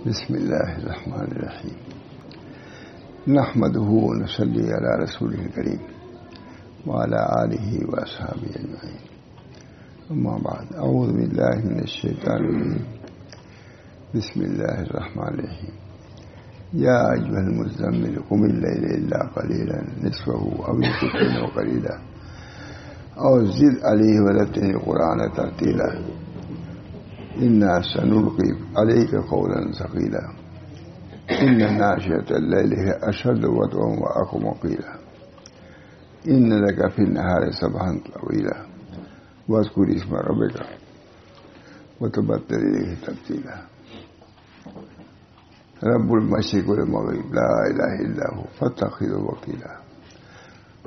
بسم اللہ الرحمن الرحیم نحمدہ ونصلی علی رسولہ الکریم وعلی آلہ واصحابہ اجمعین اما بعد اعوذ باللہ من الشیطان الرجیم بسم اللہ الرحمن الرحیم یا ایھا المزمل قم اللیل الا قلیلا نصفہ او انقص منہ قلیلا او زد علیہ ورتل القرآن ترتیلا انا سنلقی علیک قولا ثقیلا ان ناشئۃ اللیل هی اشد وطئا واقوم قیلا ان لک فی النہار سبحا طویلا واذکر اسم ربک وتبتل الیہ تبتیلا رب المشرق والمغرب لا الہ الا هو فاتخذہ وکیلا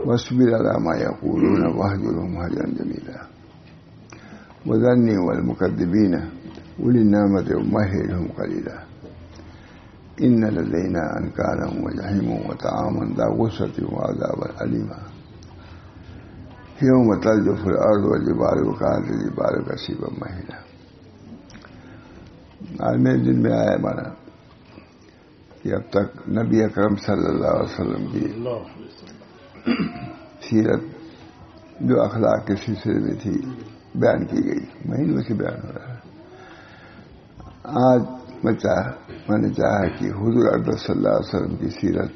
واصبر علی ما یقولون واہجرہم ہجرا جمیلا وذرنی والمکذبین اولی النعمۃ ومہلہم قلیلا ان لدینا انکالا وجحیما وطعاما ذا غصۃ وعذابا علیما یوم ترجف الارض والجبال وکانت الجبال کثیبا مہیلا. آج میرے دل میں آیا ہمارا کہ اب تک نبی اکرم صلی اللہ علیہ وسلم کی سیرت جو اخلاق کے سلسلے میں تھی بیان کی گئی، مہینوں سے بیان ہو رہا ہے. آج میں نے چاہا کہ حضور اکرم صلی اللہ علیہ وسلم کی سیرت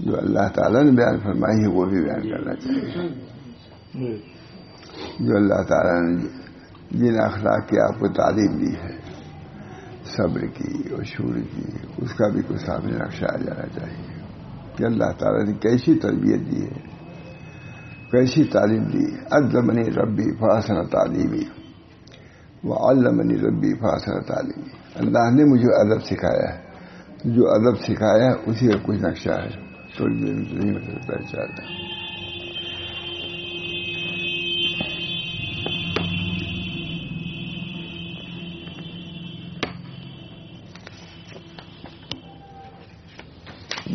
جو اللہ تعالیٰ نے بیان فرمائی ہے وہ بھی بیان کرنا چاہیے. جو اللہ تعالیٰ نے جن اخلاق کی آپ کو تعلیم دی ہے، صبر کی اور شور کی، اس کا بھی کچھ سامنے نقشہ آ جانا چاہیے کہ اللہ تعالیٰ نے کیسی تربیت دی ہے، کیسی تعلیم دی. علمنی ربی فاحسن تعلیمی وعلمنی ربی فاحسن تعلیمی. اللہ نے مجھے ادب سکھایا ہے، جو ادب سکھایا اسی کا کچھ نقشہ ہے، تھوڑی دیر میں نہیں ہو سکتا انشاءاللہ.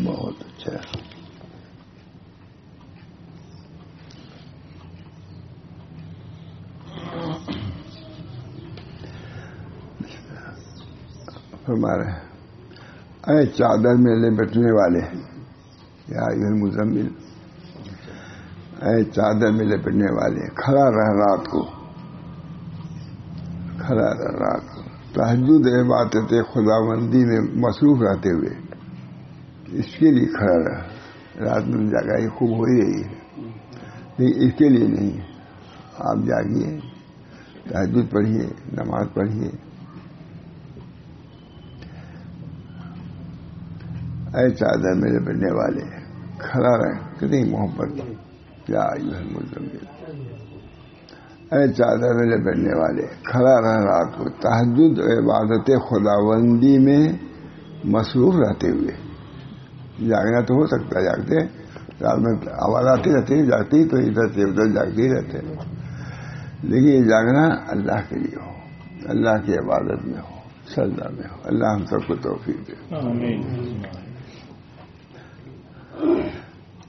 بہت اچھا. فرما رہے ہیں اے چادر میں لپٹنے والے، یا ایھا المزمل، اے چادر میں لپٹنے والے، کھڑا رہ رات کو، کھڑا رہ رات کو، تہجد عبادت خداوندی میں مصروف رہتے ہوئے. اس کے لیے کھڑا رہا، رات میں جاگائی خوب ہو ہی رہی ہے لیکن اس کے لیے نہیں. آپ جاگیے، تہجد پڑھیے، نماز پڑھیے. اے چادر میں لپٹنے والے، کھڑا رہے، کتنی محبت. یا ایھا المزمل، اے چادر میں لپٹنے والے، کھڑا رہ رات کو، تہجد عبادت خداوندی میں مصروف رہتے ہوئے. جاگنا تو ہو سکتا ہے، جاگتے رات میں آواز آتی رہتی ہے، جاگتی تو ادھر سے ادھر جاگتے ہی رہتے ہیں، لیکن یہ جاگنا اللہ کے لیے ہو، اللہ کی عبادت میں ہو، سجدہ میں ہو. اللہ ہم سب کو توفیق دے. آمین.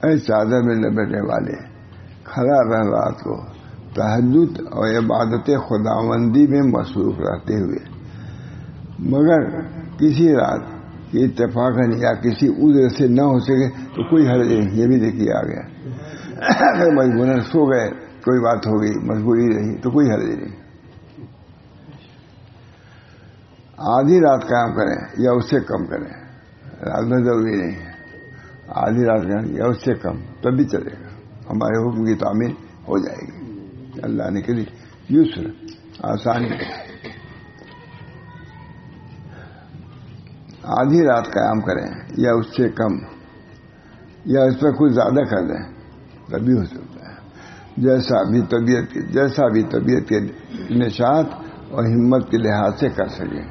اے چادر میں لپٹنے والے، کھڑا رہ رات کو، تہجد اور عبادت خداوندی میں مصروف رہتے ہوئے، مگر کسی رات کہ اتفاقاً یا کسی عذر سے نہ ہو سکے تو کوئی حرج نہیں. یہ بھی دیکھیے آ گیا، اگر مجبوراً سو گئے، کوئی بات ہو گئی، مجبوری رہی تو کوئی حرج نہیں. آدھی رات قیام کریں یا اس سے کم کریں، رات میں ضروری نہیں ہے، آدھی رات کریں یا اس سے کم تب بھی چلے گا، ہمارے حکم کی تعمیل ہو جائے گی. اللہ نے کہی یسر، آسانی. آدھی رات قیام کریں یا اس سے کم یا اس پر کچھ زیادہ کر دیں تبھی ہو سکتا ہے. جیسا بھی طبیعت کے نشاط اور ہمت کے لحاظ سے کر سکیں.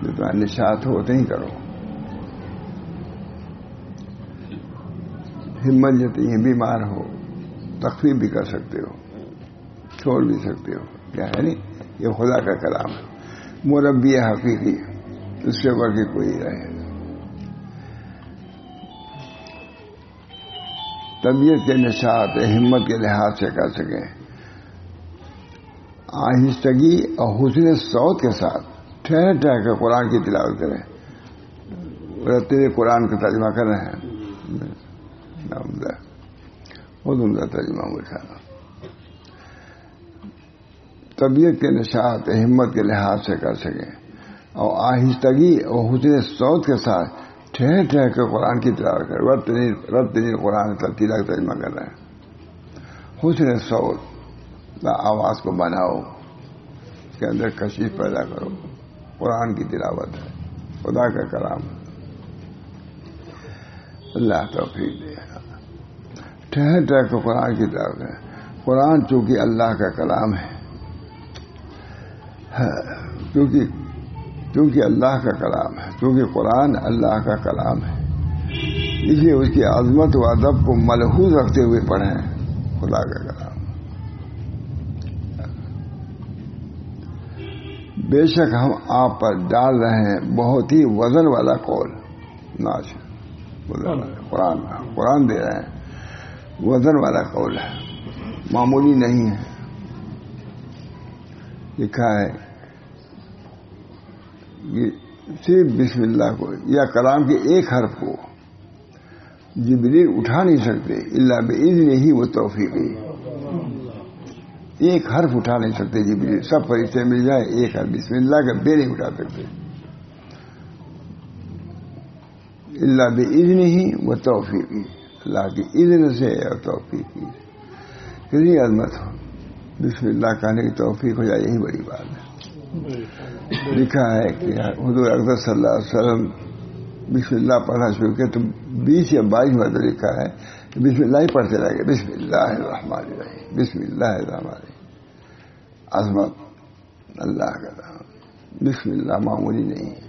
جتنا نشاط ہو اتنا ہی کرو. ہمت جتنی ہے، بیمار ہو تخفیف بھی کر سکتے ہو، چھوڑ بھی سکتے ہو. کیا ہے نہیں، یہ خدا کا کلام ہے، مربی حقیقی، اس سے بڑھ کے کوئی رہے. طبیعت کے نشاط ہمت کے لحاظ سے کر سکیں. آہستگی اور حسن صوت کے ساتھ ٹھہر ٹھہر کر قرآن کی تلاوت کریں. تیرے قرآن کا ترجمہ کر رہے ہیں, بہت عمدہ ترجمہ مولانا. طبیعت کے نشاط ہمت کے لحاظ سے کر سکیں اور آہستگی اور حسن صوت کے ساتھ ٹھہر ٹھہر کر قرآن کی تلاوت کریں. رب تنیر قرآن ترتیلا کا ترجمہ کر رہے ہیں. حسن صوت آواز کو بناؤ, اس کے اندر کشش پیدا کرو. قرآن کی تلاوت ہے, خدا کا کلام. اللہ توفیق دے. ٹھہر ٹھہر کر قرآن کی تلاوت ہے. قرآن چونکہ اللہ کا کلام ہے, کیونکہ اللہ کا کلام ہے, کیونکہ قرآن اللہ کا کلام ہے, اس لیے اس کی عظمت و ادب کو ملحوظ رکھتے ہوئے پڑھیں. خدا کا کلام. بے شک ہم آپ پر ڈال رہے ہیں بہت ہی وزن والا قول. قرآن دے رہے ہیں, وزن والا قول ہے, معمولی نہیں ہے. لکھا ہے کہ صرف بسم اللہ کو یا کلام کے ایک حرف کو جبریل اٹھا نہیں سکتے الا باذن ہی و توفیقی. ایک حرف اٹھا نہیں سکتے جبریل. سب فرشتے مل جائے ایک حرف بسم اللہ کا بے نہیں اٹھا سکتے الا باذن ہی و توفیقی. اللہ کی اذن سے اور توفیق کی. کتنی عظمت ہو, بسم اللہ کہنے کی توفیق ہو جائے, یہی بڑی بات ہے. لکھا ہے کہ حضور اکرم صلی اللہ علیہ وسلم بسم اللہ پڑھنا شروع کیا تو 20 یا 22 مرتبہ لکھا ہے کہ بسم اللہ ہی پڑھتے رہے گا. بسم اللہ الرحمن الرحیم, بسم اللہ الرحمن الرحیم. عظمت اللہ کا نام. بسم اللہ معمولی نہیں ہے.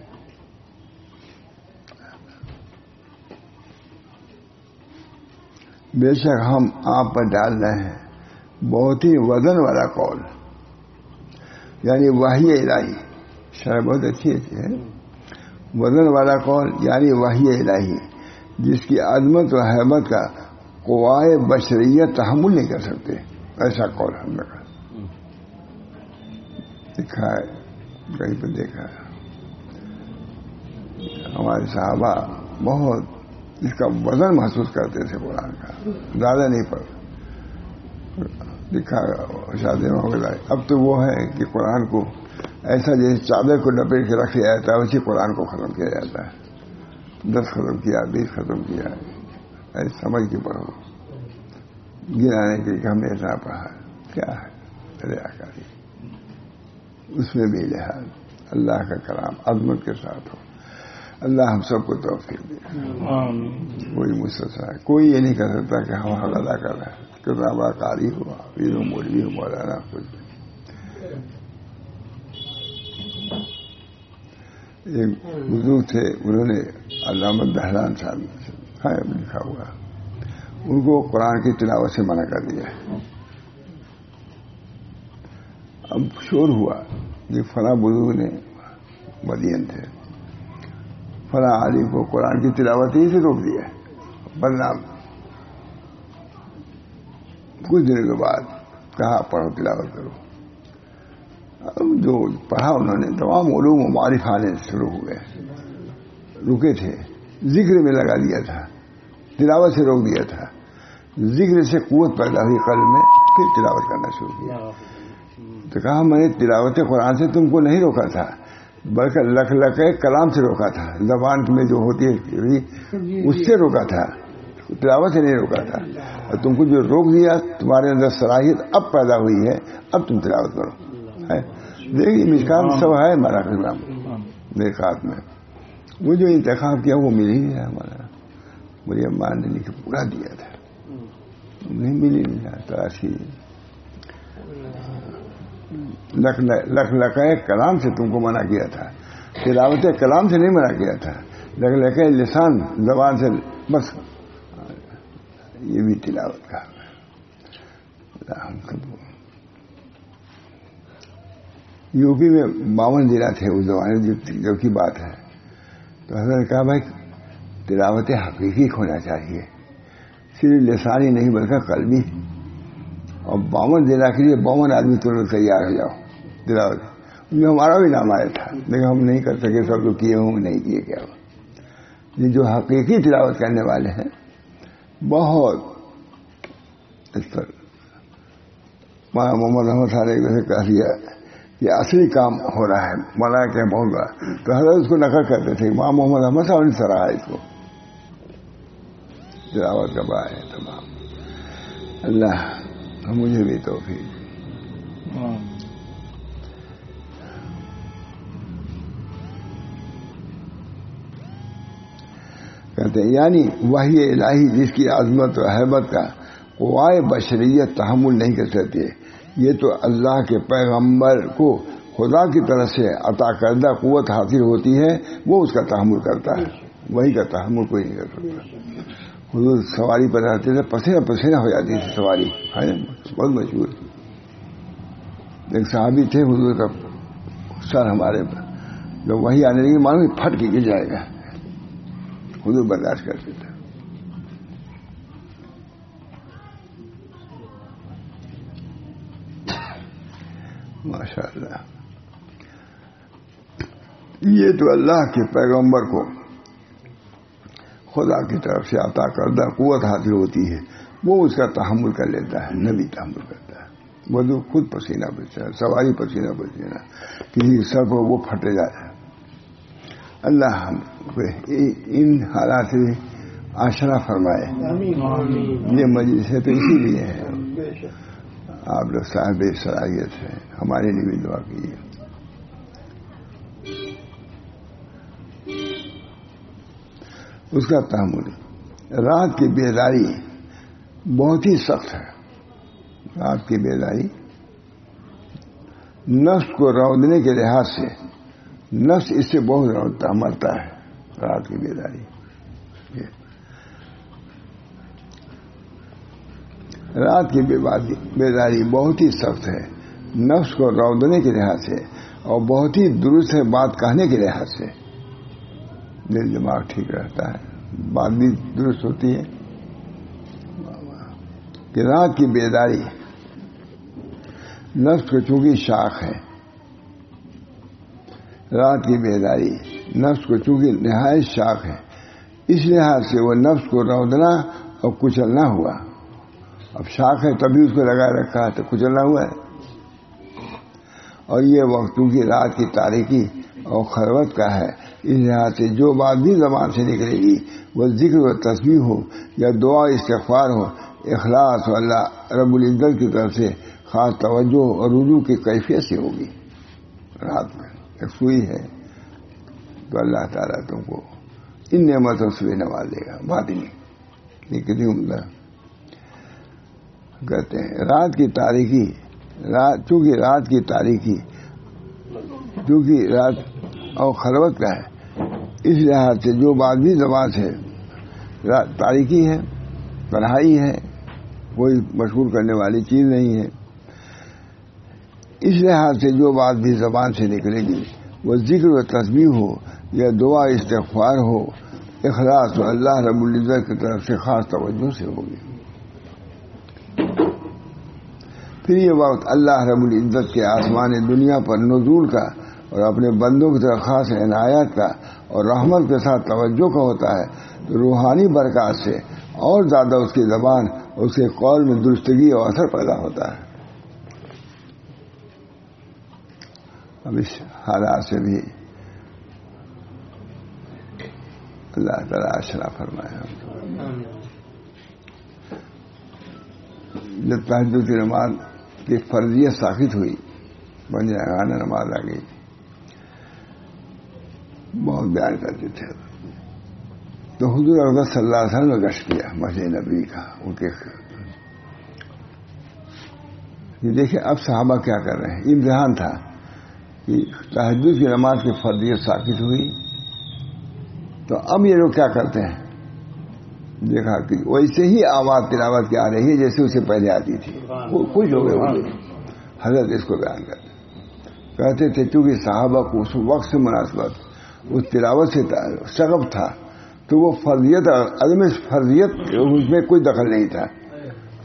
بے شک ہم آپ پر ڈال رہے ہیں بہت ہی وزن والا قول, یعنی وحی الہی. شرح بہت اچھی ہے. وزن والا قول یعنی وحی الہی جس کی عظمت و حیبت کا قوائے بشریت تحمل نہیں کر سکتے. ایسا قول ہم نے کہا. لکھا ہے کہیں پہ دیکھا ہے, ہمارے صحابہ بہت اس کا وزن محسوس کرتے تھے قرآن کا, زیادہ نہیں پڑ. لکھا شادی وغیرہ. اب تو وہ ہے کہ قرآن کو ایسا جیسے چادر کو لپیٹ کے رکھ لیا جاتا ہے ویسے قرآن کو ختم کیا جاتا ہے. 10 ختم کیا, 20 ختم کیا, ایسے سمجھ کے پڑھو. گرانے کے کہ ہم نے اتنا پڑھا کیا ہے ریاکاری. اس میں بھی لحاظ اللہ کا کلام عظمت کے ساتھ ہو. اللہ ہم سب کو توفیق دے. کوئی مستثنا ہے, کوئی یہ نہیں کر سکتا کہ ہم حق ادا کر رہے ہیں. کتنا بڑا قاری ہوا, پیر و مولوی ہو, مولانا کچھ. ایک بزرگ تھے, انہوں نے علامہ دہلان صاحب ہے لکھا ہوا, ان کو قرآن کی تلاوت سے منع کر دیا. اب شور ہوا کہ فلاں بزرگ نے مدین تھے, فلاں عالم کو قرآن کی تلاوت ہی سے روک دیا. بدنام. کچھ دنوں کے بعد کہا پڑھو تلاوت کرو. اب جو پڑھا انہوں نے تمام علوم و معارف آنے شروع ہو گئے. رکے تھے, ذکر میں لگا دیا تھا, تلاوت سے روک دیا تھا. ذکر سے قوت پیدا ہوئی قلب میں, پھر تلاوت کرنا شروع کیا. تو کہا میں نے تلاوت قرآن سے تم کو نہیں روکا تھا بلکہ لکھ لکھ کلام سے روکا تھا. زبان میں جو ہوتی ہے اس سے روکا تھا, تلاوت سے نہیں روکا تھا. اور تم کو جو روک دیا تمہارے اندر صلاحیت اب پیدا ہوئی ہے, اب تم تلاوت کرو. دیکھیے مشکات سب ہے ہمارا پروگرام میرکات میں. وہ جو انتخاب کیا وہ مل ہی نہیں رہا ہمارا. مجھے اماں نے لکھ پورا دیا تھا, نہیں مل ہی نہیں رہا. تلاشی لکھ لکھے کلام سے تم کو منع کیا تھا, تلاوت کلام سے نہیں منع کیا تھا. لکھ لکھے لسان زبان سے بس, یہ بھی تلاوت کا. یوپی میں 52 ضلع تھے اس زمانے جو کی بات ہے. تو حضرت نے کہا بھائی تلاوت حقیقی ہونا چاہیے, صرف لسانی نہیں بلکہ قلبی. اور 52 ضلع کے لیے 52 آدمی تم لوگ تیار ہو جاؤ تلاوت. یہ ہمارا بھی نام آیا تھا لیکن ہم نہیں کر سکے، سب تو کیے ہوں نہیں کیے کیا ہوا. یہ جو حقیقی تلاوت کرنے والے ہیں بہت اس پر محمد احمد صاحب نے کہہ دیا کہ اصلی کام ہو رہا ہے مولانا کہ بہت بڑا. تو حضرت اس کو نقل کرتے تھے. محمد احمد صاحب نے سراہا اس کو تلاوت کا بڑا ہے تمام. اللہ مجھے بھی توفیق. کہتے ہیں یعنی وحی الہی جس کی عظمت و حیبت کا قوائے بشریت تحمل نہیں کر سکتی ہے، یہ تو اللہ کے پیغمبر کو خدا کی طرف سے عطا کردہ قوت حاصل ہوتی ہے، وہ اس کا تحمل کرتا ہے. وہی کا تحمل کوئی نہیں کر سکتا. حضور سواری پر رہتے تھے، پسینہ پسینہ ہو جاتی تھی سواری، ہے بہت مشہور. ایک صحابی تھے، حضور کا سر ہمارے پر جب وہی آنے لگی معلوم پھٹ کے گر جائے گا، حضور برداشت کرتے تھے. ماشاء اللہ. یہ تو اللہ کے پیغمبر کو خدا کی طرف سے عطا کردہ قوت حاصل ہوتی ہے، وہ اس کا تحمل کر لیتا ہے. نبی تحمل کرتا ہے، وہ جو خود پسینہ بچتا ہے، سواری پسینہ پسینہ کسی سر پر وہ پھٹے جاتا ہے. اللہ ہم ان حالات سے آشنا فرمائے. یہ مجلس ہے تو اسی لیے ہے. آپ لوگ صاحب صلاحیت ہیں، ہمارے لیے بھی دعا کیجیے. اس کا تحمل. رات کی بیداری بہت ہی سخت ہے. رات کی بیداری نفس کو رودنے کے لحاظ سے نفس اس سے بہت مرتا ہے. رات کی بیداری رات کی بیداری بہت ہی سخت ہے نفس کو رودنے کے لحاظ سے، اور بہت ہی درست ہے بات کہنے کے لحاظ سے. دل دماغ ٹھیک رہتا ہے، بات بھی درست ہوتی ہے. کہ رات کی بیداری نفس کو چونکہ شاخ ہے، رات کی بیداری نفس کو چونکہ نہایت شاخ ہے، اس لحاظ سے وہ نفس کو رودنا اور کچلنا ہوا. اب شاخ ہے تبھی اس کو لگائے رکھا ہے تو کچلنا ہوا ہے. اور یہ وقت کیونکہ رات کی تاریکی اور خلوت کا ہے، اس لحاظ سے جو بات بھی زبان سے نکلے گی وہ ذکر و تسبیح ہو یا دعا استغفار ہو، اخلاص و اللہ رب العزت کی طرف سے خاص توجہ اور رجوع کی کیفیت سے ہوگی. رات میں ایک سوئی ہے تو اللہ تعالیٰ تم کو ان نعمتوں سے نواز دے گا. بات ہی نہیں. یہ کتنی عمدہ کہتے ہیں. رات کی تاریکی چونکہ رات اور خلوت کا ہے، اس لحاظ سے جو بات بھی زبان سے تاریکی ہے، تنہائی ہے، کوئی مشغول کرنے والی چیز نہیں ہے، اس لحاظ سے جو بات بھی زبان سے نکلے گی وہ ذکر و تسبیح ہو یا دعا استغفار ہو، اخلاص و اللہ رب العزت کی طرف سے خاص توجہ سے ہوگی. پھر یہ وقت اللہ رب العزت کے آسمان دنیا پر نزول کا اور اپنے بندوں کی طرف خاص عنایت کا اور رحمت کے ساتھ توجہ کا ہوتا ہے، تو روحانی برکات سے اور زیادہ اس کی زبان اور اس کے قول میں درستگی اور اثر پیدا ہوتا ہے. اب اس حالات سے بھی اللہ تعالیٰ آشنا فرمائے. جب تہجد کی نماز کی فرضیت ثابت ہوئی، بن جانا نماز آ گئی، بہت بیان کرتے تھے. تو حضور اقدس صلی اللہ علیہ وسلم نے گشت کیا مسجد نبی کا. ان کے دیکھیں اب صحابہ کیا کر رہے ہیں. امتحان تھا کہ تہجد کی نماز کی فرضیت ثابت ہوئی، تو اب یہ لوگ کیا کرتے ہیں. دیکھا کہ ویسے ہی آواز تلاوت کی آ رہی ہے جیسے اسے پہلے آتی تھی. وہ خوش ہو گئے. حضرت اس کو بیان کہتے تھے چونکہ صحابہ کو اس وقت سے مناسبت اس تلاوت سے شغف تھا، تو وہ فرضیت عدم فرضیت اس میں کوئی دخل نہیں تھا.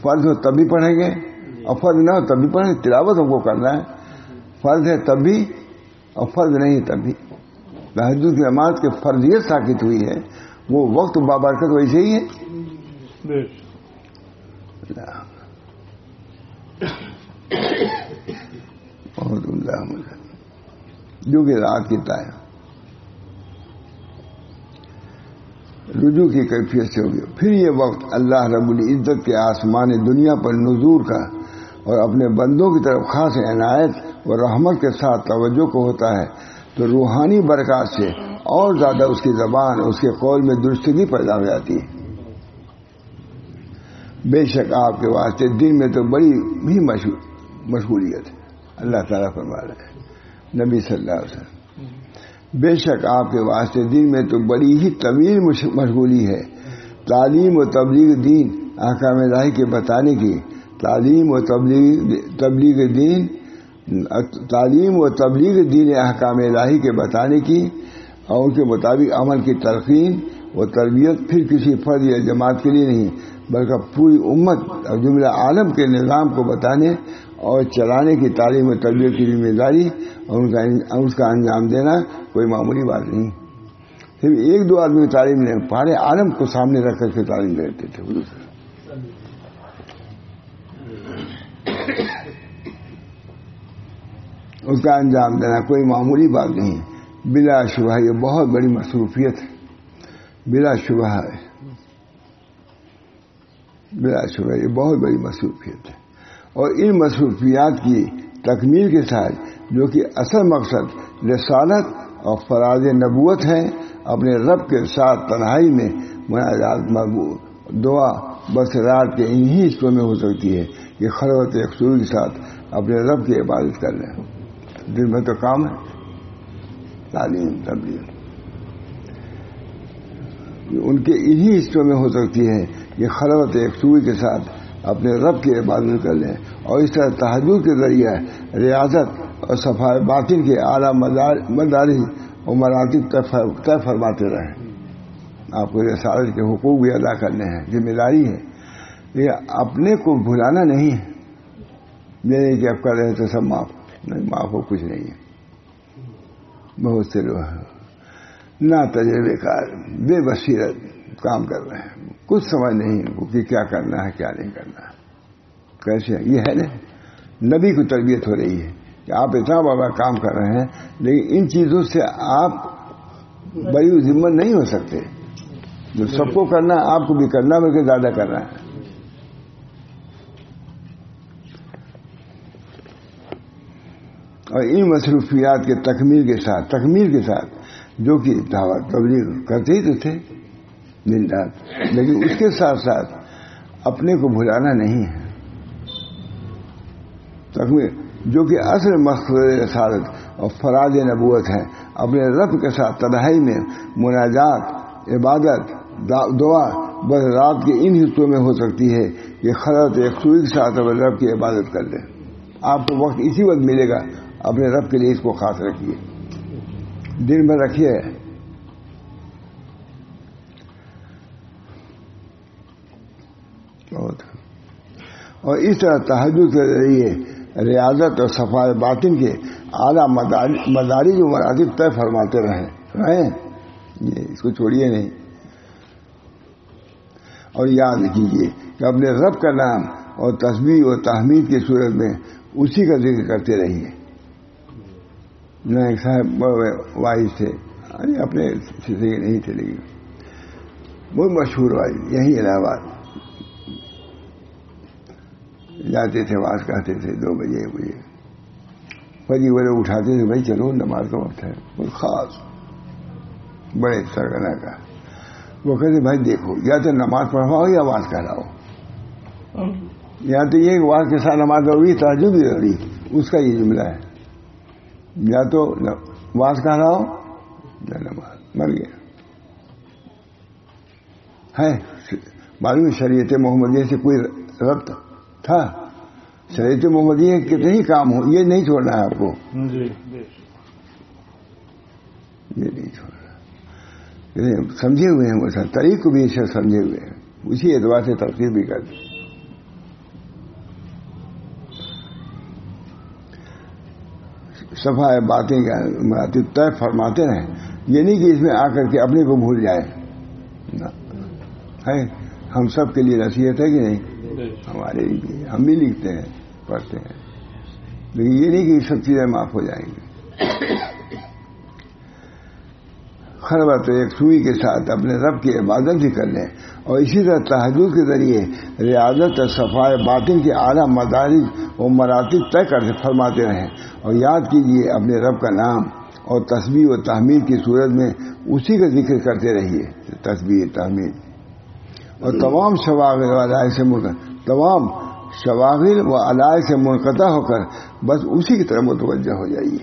فرض ہو تب بھی پڑھیں گے اور فرض نہ ہو تب بھی پڑھیں گے. تلاوت ہم کو کرنا ہے. فرض ہے تب بھی اور فرض نہیں تب بھی تہجد کی نماز کی فرضیت ثابت ہوئی ہے، وہ وقت بابرکت ویسے ہی ہے. بہت عمدہ جو کہ رات کی طے رجوع کی کیفیت سے ہوگی. پھر یہ وقت اللہ رب العزت کے آسمان دنیا پر نزول کا اور اپنے بندوں کی طرف خاص عنایت اور رحمت کے ساتھ توجہ کو ہوتا ہے، تو روحانی برکات سے اور زیادہ اس کی زبان اس کے قول میں درستگی پیدا ہو جاتی ہے. بے شک آپ کے واسطے دن میں تو بڑی بھی مشغولیت ہے. اللہ تعالیٰ فرما رہے ہیں نبی صلی اللہ علیہ وسلم، بے شک آپ کے واسطے دن میں تو بڑی ہی طویل مشغولی ہے. تعلیم و تبلیغ دین احکام الہی کے بتانے کی، تعلیم و تبلیغ دین احکام الہی کے بتانے کی اور ان کے مطابق عمل کی تلقین و تربیت پھر کسی فرد یا جماعت کے لیے نہیں بلکہ پوری امت اور جملہ عالم کے نظام کو بتانے اور چلانے کی تعلیم و تربیت کی ذمہ داری اور اس کا انجام دینا کوئی معمولی بات نہیں. صرف ایک دو آدمی کی تعلیم نہیں، پارے عالم کو سامنے رکھ کر کے تعلیم دیتے تھے. اس کا انجام دینا کوئی معمولی بات نہیں. بلا شبہ یہ بہت بڑی مصروفیت ہے، بلا شبہ ہے، بلا شبہ یہ بہت بڑی مصروفیت ہے. اور ان مصروفیات کی تکمیل کے ساتھ جو کہ اصل مقصد رسالت اور فراز نبوت ہے، اپنے رب کے ساتھ تنہائی میں مناجات دعا بس رات کے انہی حصوں میں ہو سکتی ہے کہ خلوت یکسوئی کے ساتھ اپنے رب کی عبادت کر رہے ہیں. دن میں تو کام ہے تعلیم تبلیغ، ان کے انہی حصوں میں ہو سکتی ہے کہ خلوت یکسوئی کے ساتھ اپنے رب کی عبادت کر لیں اور اس طرح تہجد کے ذریعے ریاضت اور صفائی باطن کے اعلیٰ مدارج اور مراتب طے فرماتے رہیں. آپ کو رسالت کے حقوق بھی ادا کرنے ہیں، ذمہ داری ہے، لیکن اپنے کو بھلانا نہیں ہے. یہ نہیں کہ اب کر رہے تو سب معاف نہیں، معاف ہو کچھ نہیں ہے. بہت سے لوگ نہ تجربے کار بے بصیرت کام کر رہے ہیں، کچھ سمجھ نہیں کہ کیا کرنا ہے کیا نہیں کرنا ہے. کیسے یہ ہے نا نبی کی تربیت ہو رہی ہے کہ آپ اتنا بڑا کام کر رہے ہیں، لیکن ان چیزوں سے آپ بڑی ذمہ نہیں ہو سکتے. جو سب کو کرنا ہے آپ کو بھی کرنا بلکہ زیادہ کرنا ہے. اور ان مصروفیات کے تکمیل کے ساتھ جو کہ دعوت تبلیغ کرتے ہی تو تھے دن رات، لیکن اس کے ساتھ ساتھ اپنے کو بھلانا نہیں ہے. تکمیل جو کہ اصل مقصد رسالت اور فراز نبوت ہے، اپنے رب کے ساتھ تنہائی میں مناجات عبادت دعا بس رات کے ان حصوں میں ہو سکتی ہے کہ خلوت یکسوئی کے ساتھ اپنے رب کی عبادت کر لیں. آپ کو وقت اسی وقت ملے گا، اپنے رب کے لیے اس کو خاص رکھیے، دن بھر رکھیے. اور اس طرح تہجد کے ذریعے ریاضت اور صفائی باطن کے اعلیٰ مدارج و مراتب طے فرماتے رہیں. یہ اس کو چھوڑیے نہیں. اور یاد کیجیے کہ اپنے رب کا نام اور تسبیح و تحمید کی صورت میں اسی کا ذکر کرتے رہیے. نہ ایک صاحب بڑے واحد تھے، اپنے سلسلے کے نہیں تھے لیکن بہت مشہور واحد، یہی الہ آباد جاتے تھے، آواز کہتے تھے 2 بجے فجر والے اٹھاتے تھے، بھائی چلو نماز کا وقت ہے. بہت خاص بڑے سرگنا کا وہ کہتے بھائی دیکھو یا تو نماز پڑھواؤ یا آواز کہلاؤ، یا تو یہ آواز کے ساتھ نماز ضروری تہجد بھی ضروری، اس کا یہ جملہ ہے. یا تو آواز کہلاؤ یا نماز. مر گیا ہے. معلوم شریعت محمدیہ سے کوئی ربط تھا؟ شریعت محمدیہ کتنے ہی کام ہو، یہ نہیں چھوڑنا ہے آپ کو، یہ نہیں چھوڑنا. سمجھے ہوئے ہیں وہ سب طریق کو بھی سمجھے ہوئے ہیں، اسی اعتبار سے ترقی بھی کرتے. صفائے باطن کا مراتب طے فرماتے رہیں. یہ نہیں کہ اس میں آ کر کے اپنے کو بھول جائے. ہے ہم سب کے لیے نصیحت ہے کہ نہیں؟ ہمارے لیے ہم بھی لکھتے ہیں پڑھتے ہیں, لیکن یہ نہیں کہ یہ سب چیزیں معاف ہو جائیں گی. خلوت ایک سوئی کے ساتھ اپنے رب کی عبادت بھی کر لیں, اور اسی طرح تہجد کے ذریعے ریاضت اور صفائے باطن کے اعلیٰ مدارج و مراتب طے کرتے فرماتے رہیں, اور یاد کیجیے اپنے رب کا نام اور تسبیح و تحمید کی صورت میں اسی کا ذکر کرتے رہیے. تسبیح تحمید اور تمام شواغل و علائق سے تمام شواغل و علائق سے منقطع ہو کر بس اسی کی طرف متوجہ ہو جائیے.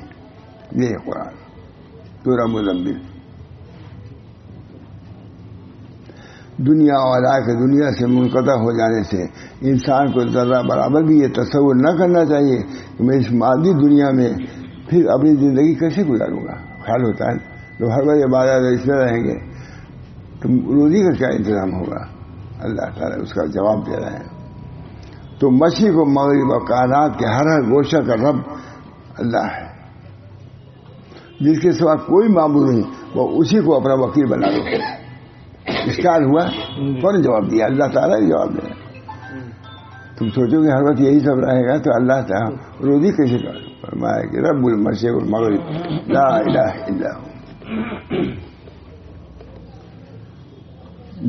یہ قرآن سورہ مزمل. دنیا اور علائق دنیا سے منقطع ہو جانے سے انسان کو ذرہ برابر بھی یہ تصور نہ کرنا چاہیے کہ میں اس مادی دنیا میں پھر اپنی زندگی کیسے گزاروں گا. خیال ہوتا ہے تو ہر وقت عبادت اس میں رہیں گے تو روزی کا کیا انتظام ہوگا. اللہ تعالیٰ اس کا جواب دے رہے ہیں. تو مشرق و مغرب اور کائنات کے ہر گوشہ کا رب اللہ ہے, جس کے سوا کوئی معبود نہیں, وہ اسی کو اپنا وکیل بنا دو. اشکال ہوا, کون جواب دیا؟ اللہ تعالیٰ ہی جواب دے. تم سوچو کہ ہر وقت یہی سب رہے گا تو اللہ تعالیٰ روزی کیسے کر فرمایا کہ رب المشرق والمغرب لا الہ الا ہو.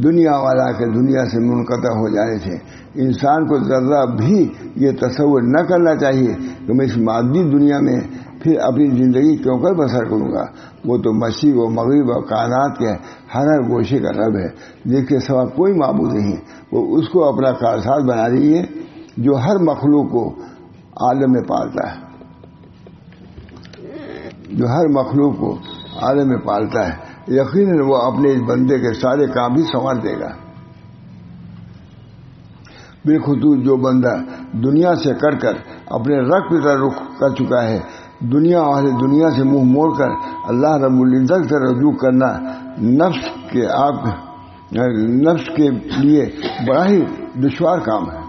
دنیا والا کے دنیا سے منقطع ہو جانے سے انسان کو ذرہ بھی یہ تصور نہ کرنا چاہیے کہ میں اس مادی دنیا میں پھر اپنی زندگی کیوں کر بسر کروں گا. وہ تو مشرق و مغرب اور کائنات کے ہر گوشے کا رب ہے, جس کے سوا کوئی معبود نہیں. وہ اس کو اپنا کارساز بنا لیجیے جو ہر مخلوق کو عالم میں پالتا ہے, جو ہر مخلوق کو عالم میں پالتا ہے. یقیناً وہ اپنے اس بندے کے سارے کام بھی سنوار دے گا. بالخصوص جو بندہ دنیا سے کر اپنے رب کی طرف رخ کر چکا ہے, دنیا اور دنیا سے منہ موڑ کر اللہ رب العزت سے رجوع کرنا نفس کے لیے بڑا ہی دشوار کام ہے,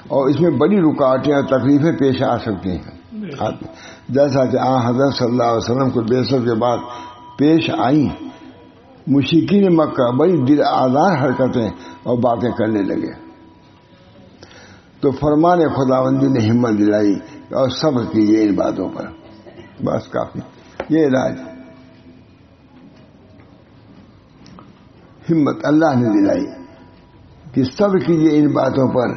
اور اس میں بڑی رکاوٹیں اور تکلیفیں پیش آ سکتی ہیں. جیسا کہ حضرت صلی اللہ علیہ وسلم کو بعثت کے بعد پیش آئیں, مشرکین مکہ بڑی دل آزار حرکتیں اور باتیں کرنے لگے. تو فرمان خداوندی نے ہمت دلائی اور صبر کیجیے ان باتوں پر, بس کافی. یہ علاج ہمت اللہ نے دلائی کہ صبر کیجیے ان باتوں پر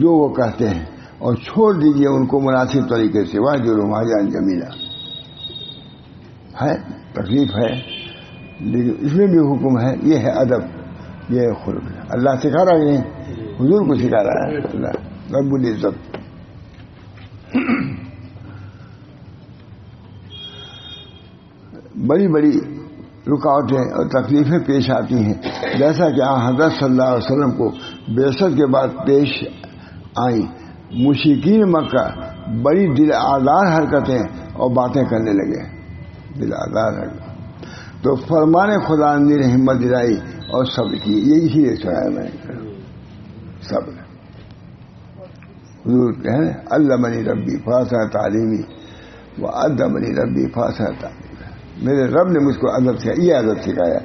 جو وہ کہتے ہیں, اور چھوڑ دیجیے ان کو مناسب طریقے سے. واہ جو روحان جمیلہ ہے, تکلیف ہے, لیکن اس میں بھی حکم ہے. یہ ہے ادب, یہ ہے خلق. اللہ سکھا رہا ہے, حضور کو سکھا رہا ہے اللہ رب العزت. بڑی بڑی رکاوٹیں اور تکلیفیں پیش آتی ہیں, جیسا کہ حضرت صلی اللہ علیہ وسلم کو بعثت کے بعد پیش آئیں. مشرکین مکہ بڑی دل آزار حرکتیں اور باتیں کرنے لگے, دل آزار حرکت. تو فرمان خدا نے ہمت دلائی اور صبر کی. یہی چیز سنایا میں نے, صبر. حضور کہیں علمنی ربی فاصلہ تعلیمی و ادبنی ربی فاصلہ تعلیمی. میرے رب نے مجھ کو ادب سکھایا, یہ ادب سکھایا.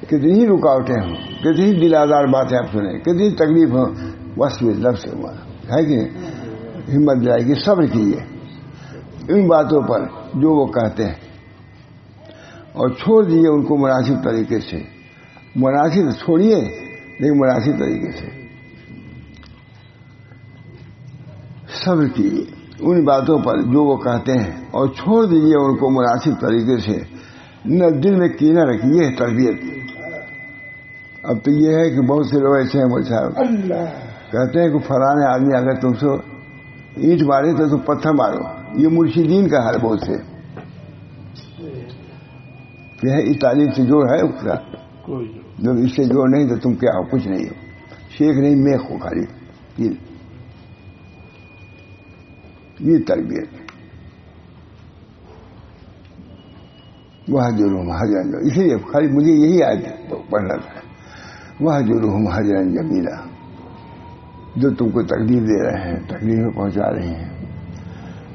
کتنی رکاوٹیں ہوں, کتنی دل آزار باتیں آپ سنیں, کتنی تکلیف ہوں, وصف لفظ ہوا ہے کہ ہمت دلائی کہ صبر کیجیے ان باتوں پر جو وہ کہتے ہیں, اور چھوڑ دیجیے ان کو مناسب طریقے سے. مناسب چھوڑیے لیکن مناسب طریقے سے صبر کیجیے ان باتوں پر جو وہ کہتے ہیں, اور چھوڑ دیجیے ان کو مناسب طریقے سے. نہ دل میں کینہ رکھیے, تربیت. اب تو یہ ہے کہ بہت سے لوگ ایسے ہیں مول صاحب کہتے ہیں کہ فلانے آدمی اگر تم سے اینٹ مارے تو تم پتھر مارو. یہ مرشدین کا حال بہت سے. یہ ہے اس تعلیم سے جوڑ ہے اس کا, جب اس سے جوڑ نہیں تو تم کیا ہو, کچھ نہیں ہو, شیخ نہیں میخ ہو خالی. یہ تربیت. وہ جرم حجرن, اسی لیے خالی مجھے یہی آیت پڑھنا تھا. وہ جرم حجرن جمیلہ, جو تم کو تکلیف دے رہے ہیں, تکلیف میں پہنچا رہے ہیں,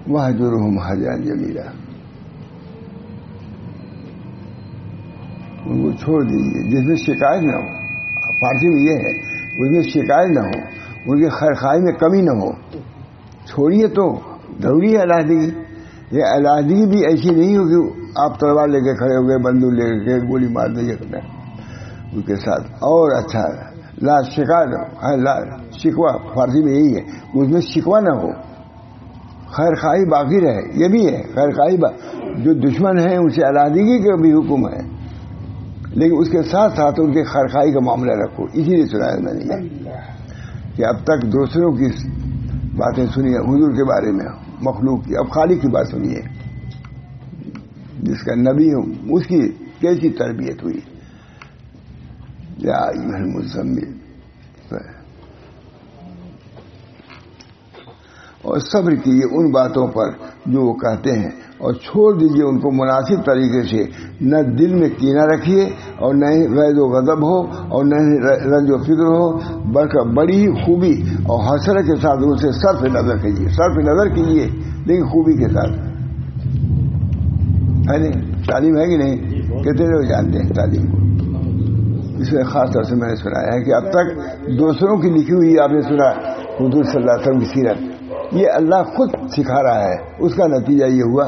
وَاهْجُرْهُمْ هَجْرًا جَمِيلًا، ان کو چھوڑ دیجیے جس میں شکایت نہ ہو. فارسی میں یہ ہے اس میں شکایت نہ ہو، ان کی خیرخواہی میں کمی نہ ہو. چھوڑیے تو ضروری ہے علیحدگی. یہ علیحدگی بھی ایسی نہیں ہوگی آپ تلوار لے کے کھڑے ہو گئے، بندوق لے کے گولی مار دیں کرنا ان کے ساتھ. اور اچھا لا شکایت لا شکوہ، فارسی میں یہی ہے اس میں شکوہ نہ ہو، خیر خواہی باقی رہے. یہ بھی ہے خیر خواہی جو دشمن ہیں ان سے علیحدگی کا بھی حکم ہے، لیکن اس کے ساتھ ساتھ ان کے خیر خواہی کا معاملہ رکھو. اسی لیے سنایا میں نے کہ اب تک دوسروں کی باتیں سنیے حضور کے بارے میں، مخلوق کی، اب خالق کی بات سنیے جس کا نبی ہو اس کی کیسی تربیت ہوئی. یا ایھا المزمل، اور صبر کیجیے ان باتوں پر جو وہ کہتے ہیں، اور چھوڑ دیجیے ان کو مناسب طریقے سے. نہ دل میں کینہ رکھیے اور نہ ہی غیظ و غضب ہو اور نہ ہی رنج و فکر ہو، بلکہ بڑی خوبی اور حوصلے کے ساتھ ان سے صرف نظر کیجیے. صرف نظر کیجیے لیکن خوبی کے ساتھ. ہے نہیں تعلیم ہے کہ نہیں؟ کتنے لوگ جانتے ہیں تعلیم کو؟ اس میں خاص طور سے میں نے سنایا ہے کہ اب تک دوسروں کی لکھی ہوئی آپ نے سنا حضور صلی اللہ علیہ وسلم کی سیرت، یہ اللہ خود سکھا رہا ہے. اس کا نتیجہ یہ ہوا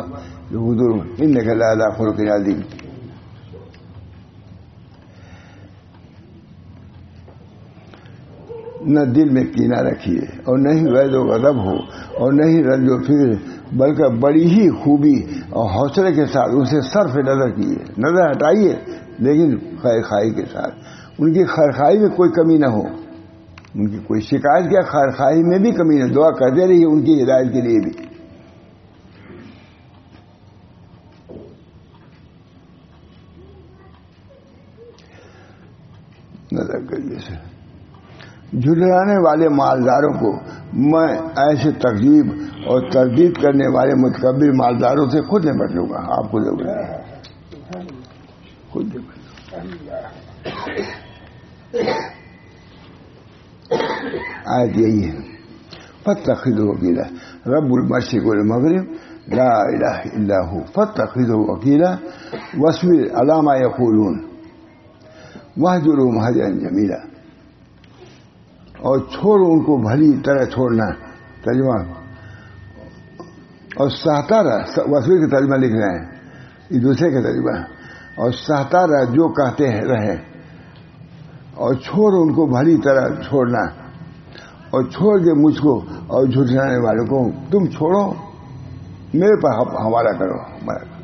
جو حضور انک لعلی خلق عظیم. نہ دل میں کینہ رکھیے اور نہ ہی غیظ و غضب ہو اور نہ ہی رنج و فکر، بلکہ بڑی ہی خوبی اور حوصلے کے ساتھ ان سے صرف نظر کیجیے. نظر ہٹائیے لیکن خیر خواہی کے ساتھ. ان کی خیر خواہی میں کوئی کمی نہ ہو، ان کی کوئی شکایت کیا، خیر خواہی میں بھی کمی نہ. دعا کرتے رہیے ان کی ہدایت کے لیے بھی. نظر کریے سے جھٹلانے والے مالداروں کو میں ایسے تکذیب اور تردید کرنے والے متکبر مالداروں سے خود نپٹ لوں گا. آپ کو ضرورت ہے خود آیت یہی ہے. فاتخذوا وکیلا رب المشرق والمغرب لا الہ الا ہو فاتخذوا وکیلا واصبر علی ما یقولون واہجرہم ہجرا جمیلا. اور چھوڑ ان کو بھلی طرح چھوڑنا. ترجمہ اور سہتا رہ، وصول کا ترجمہ لکھ رہے ہیں یہ دوسرے کا ترجمہ. اور سہتا رہ جو کہتے رہے، اور چھوڑ ان کو بھلی طرح چھوڑنا، اور چھوڑ دے مجھ کو اور جھٹلانے والوں کو. تم چھوڑو میرے پر حوالہ کرو ہمارا،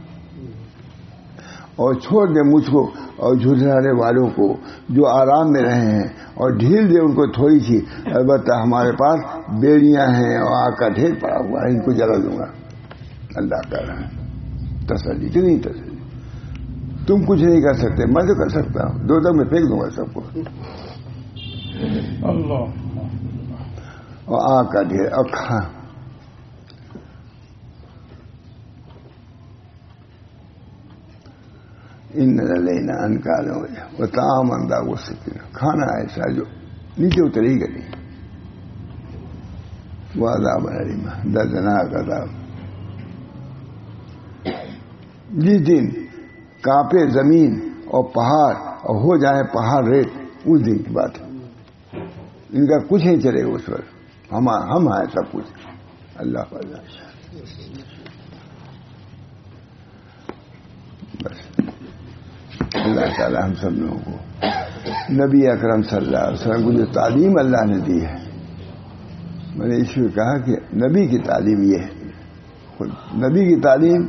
اور چھوڑ دے مجھ کو اور جھٹلانے والوں کو جو آرام میں رہے ہیں، اور ڈھیل دے ان کو تھوڑی سی. البتہ ہمارے پاس بیڑیاں ہیں اور آگ کا ڈھیر پڑا ہوا ہے، ان کو جلا دوں گا. اللہ کہہ رہا ہے تسلی کی نہیں تسلی. تم کچھ نہیں کر سکتے، میں تو کر سکتا ہوں. دو میں پھینک دوں گا سب کو. اللہ اور آگ کا ڈھیر. اور کھا ان لینا انکالوں وہ تام انداز وہ سکین. کھانا ایسا جو نیچے اترے ہی گئی. وہ عذاب علیم دردناک عذاب. جس دن کانپے زمین اور پہاڑ اور ہو جائے پہاڑ ریت، اس دن کی بات ہے. ان کا کچھ نہیں چلے گا اس وقت. ہم ہیں سب کچھ. اللہ فضل بس. اللہ تعالی ہم سب لوگوں کو نبی اکرم صلی اللہ علیہ وسلم کو جو تعلیم اللہ نے دی ہے، میں نے اس میں کہا کہ نبی کی تعلیم یہ ہے. نبی کی تعلیم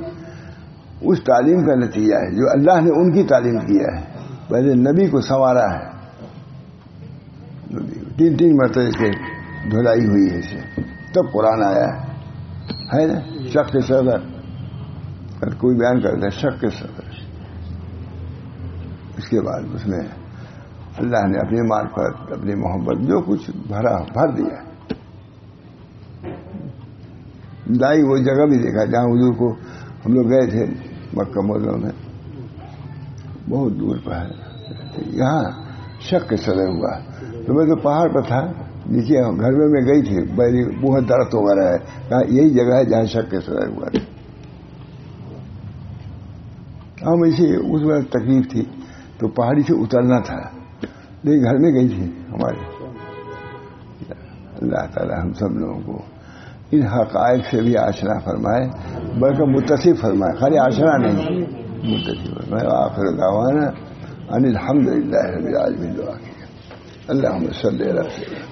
اس تعلیم کا نتیجہ ہے جو اللہ نے ان کی تعلیم کیا ہے. پہلے نبی کو سنوارا ہے. نبی کو 3 مرتبہ سے دھلائی ہوئی ہے اسے، تب قرآن آیا ہے نا. شک کے صدر کوئی بیان کرتا ہے، شک کے صدر. اس کے بعد اس میں اللہ نے اپنی معرفت، اپنی محبت جو کچھ بھر دیا. دائی وہ جگہ بھی دیکھا جہاں حضور کو ہم لوگ گئے تھے مکہ معظمہ میں، بہت دور پر ہے. یہاں شک کے صدر ہوا تو میں تو پہاڑ پر تھا، نیچے گھر میں گئی تھی، بہت درخت وغیرہ ہے، کہا یہی جگہ ہے جہاں شک کے سوائے ہوا ہے. ہم اسی اس وقت تکلیف تھی تو پہاڑی سے اترنا تھا، لیکن گھر میں گئی تھی ہمارے. اللہ تعالیٰ ہم سب لوگوں کو ان حقائق سے بھی آشنا فرمائے، بلکہ متصف فرمائے، خالی آشنا نہیں، متصف فرمائے. آخر دعوانا ان الحمدللہ رب العالمین. دعا کی اللہم صلی علی سیدنا.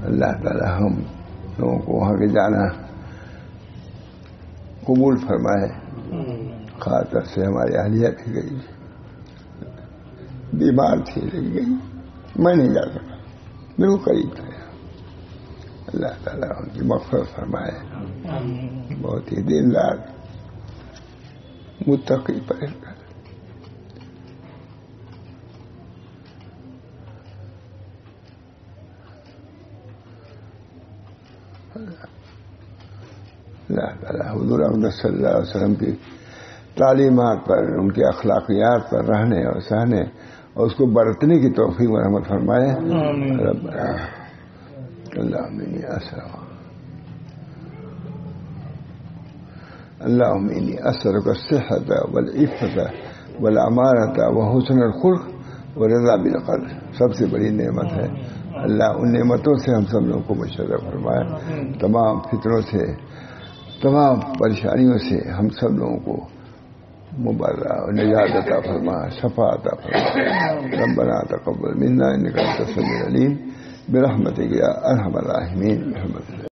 اللہ تعالی ہم لوگوں کو وہاں کے جانا قبول فرمائے. خاطر سے ہماری اہلیہ بھی گئی، بیمار تھی لیکن گئی، میں نہیں جا سکا، بالکل قریب تھا. اللہ تعالیٰ ان کی مغفرت فرمائے. بہت ہی دیندار متقی پرہیزگار. اللہ تعالیٰ حضور احمد صلی اللہ علیہ وسلم کی تعلیمات پر، ان کے اخلاقیات پر رہنے اور سہنے اور اس کو برتنے کی توفیق و رحمت فرمائے. اللہم انی اسألک الصحۃ والعفۃ والامانۃ وحسن الخلق ورضا بالقدر. سب سے بڑی نعمت ہے. اللہ ان نعمتوں سے ہم سب لوگوں کو مشرف فرمائے. تمام فتنوں سے، تمام پریشانیوں سے ہم سب لوگوں کو مبرہ اور نجات عطا فرما، شفا عطا فرما. ربنا تقبل منا انک انت السمیع العلیم برحمتک یا ارحم الراحمین.